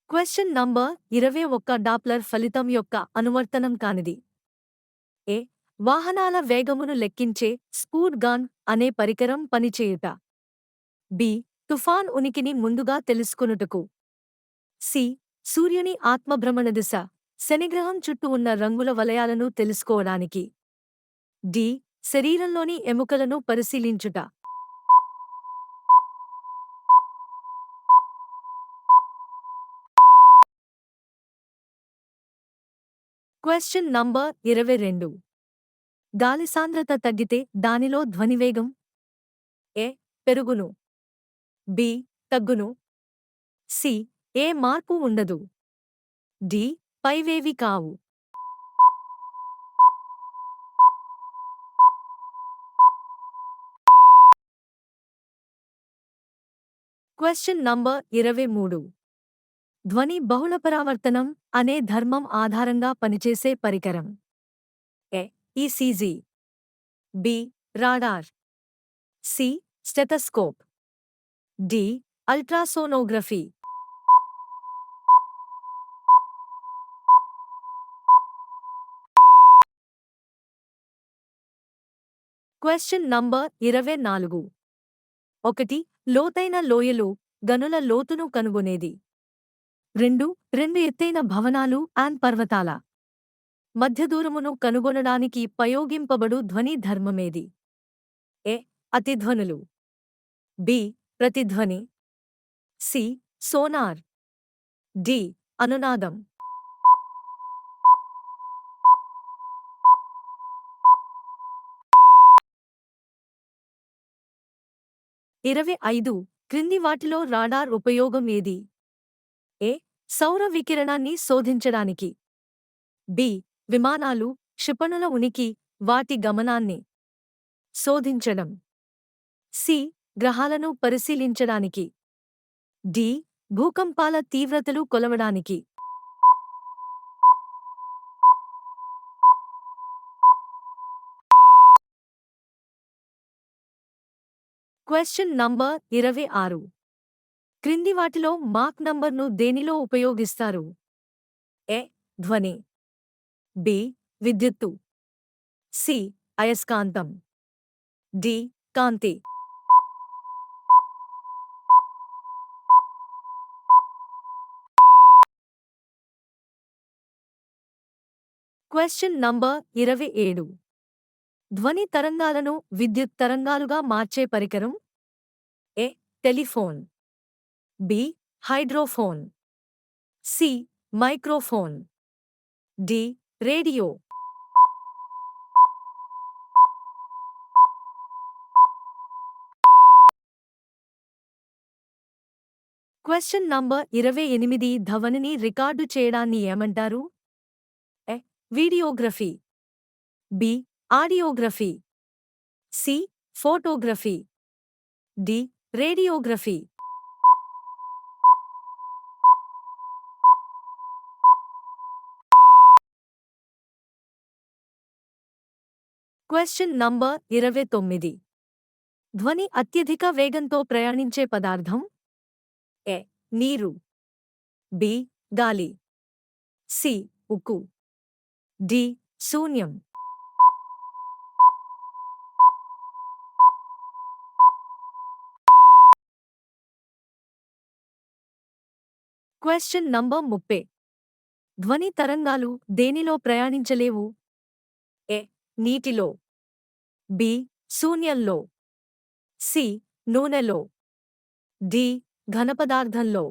Question number 21 Doppler ఫలితం యొక్క అనువర్తనం కానిది. ఏ. వాహనాల వేగమును లెక్కించే స్పూడ్ గన్ అనే పరికరం పనిచేయుట. బి. తుఫాన్ ఉనికిని ముందుగా తెలుసుకొనుటకు. సి. సూర్యుని ఆత్మభ్రమణ దిశ శనిగ్రహం చుట్టూ ఉన్న రంగుల వలయాలను తెలుసుకోవడానికి. డి. శరీరంలోని ఎముకలను పరిశీలించుట. Question number 22. గాలి సాంద్రత తగ్గితే దానిలో ధ్వనివేగం ఏ. పెరుగును. బి. తగ్గును. సి. ఏ మార్పు ఉండదు. డి. పైవేవి కావు. Question number 23. ధ్వని బహుళపరావర్తనం అనే ధర్మం ఆధారంగా పనిచేసే పరికరం. A. ECG. B. Radar. C. Stethoscope. D. Ultrasonography. Question number 24. 1. లోతైన లోయలు గనుల లోతును కనుగొనేది. 2. ఎత్తైన భవనాలు పర్వతాల మధ్యదూరమును కనుగొనడానికి పయోగింపబడు ధ్వని ధర్మమేది. ఏ. అతిధ్వనులు. బి. ప్రతిధ్వని. సి. సోనార్. డి. అనునాదం. ఇరవై 5. క్రింది వాటిలో రాడార్ ఉపయోగం ఏది. ఏ. సౌర వికిరణాన్ని శోధించడానికి. బి. విమానాలు క్షిపణుల ఉనికి వాటి గమనాన్ని శోధించడం. సి. గ్రహాలను పరిశీలించడానికి. డి. భూకంపాల తీవ్రతలు కొలవడానికి. Question number 26. క్రింది వాటిలో మాక్ నంబర్ను దేనిలో ఉపయోగిస్తారు. ఏ. ధ్వని. బి. విద్యుత్తు. సి. అయస్కాంతం. డి. కాంతి. Question number 27. ధ్వని తరంగాలను విద్యుత్ తరంగాలుగా మార్చే పరికరం. A. Telephone. B. Hydrophone. C. Microphone. D. Radio. Question number 28. ధ్వనిని రికార్డు చేయడాన్ని ఏమంటారు. A. Videography. B. Audiography. C. Photography. D. Radiography. Question number 29. ధ్వని అత్యధిక వేగంతో ప్రయాణించే పదార్థం. ఏ. నీరు. బి. గాలి. సి. ఉక్కు. డి. శూన్యం. Question number 30. ధ్వని తరంగాలు దేనిలో ప్రయాణించలేవు. ఏ. నీటిలో. బి. శూన్యంలో. సి. నూనెలో. డి. ఘనపదార్థంలో.